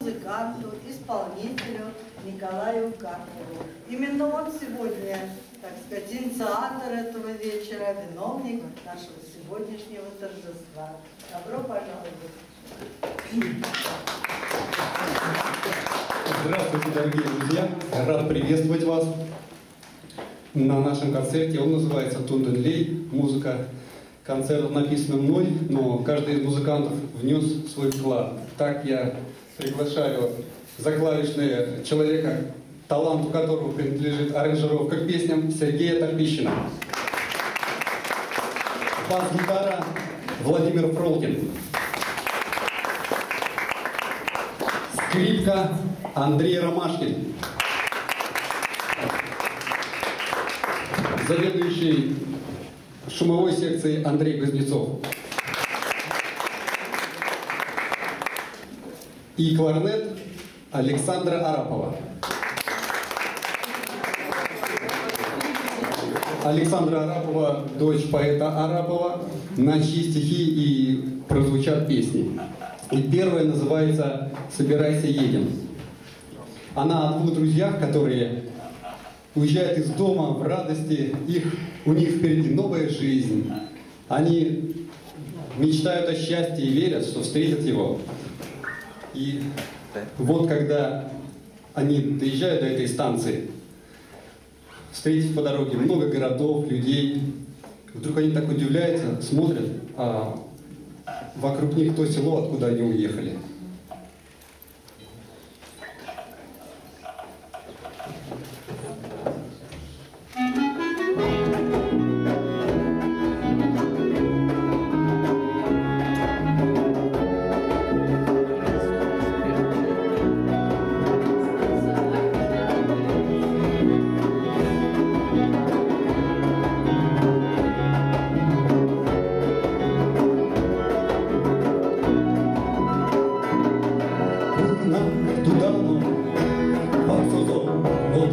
музыканту, исполнителю Николаю Карпову. Именно он сегодня, так сказать, инициатор этого вечера, виновник нашего сегодняшнего торжества. Добро пожаловать. Здравствуйте, дорогие друзья! Рад приветствовать вас на нашем концерте. Он называется «Тунденлей». Музыка концерта написана мной, но каждый из музыкантов внес свой вклад. Так я приглашаю за клавишные человека, таланту которого принадлежит аранжировка к песням, Сергея Торпищина. Бас-гитара Владимир Фролкин. Скрипка Андрей Ромашкин. Заведующий шумовой секцией Андрей Кузнецов. И кларнет Александра Арапова. Александра Арапова, дочь поэта Арапова, на чьи стихи и прозвучат песни. И первая называется «Собирайся, едем». Она о двух друзьях, которые уезжают из дома в радости, у них впереди новая жизнь. Они мечтают о счастье и верят, что встретят его. И вот когда они доезжают до этой станции, встретив по дороге много городов, людей, вдруг они так удивляются, смотрят, а вокруг них то село, откуда они уехали. Туда, по созу, вот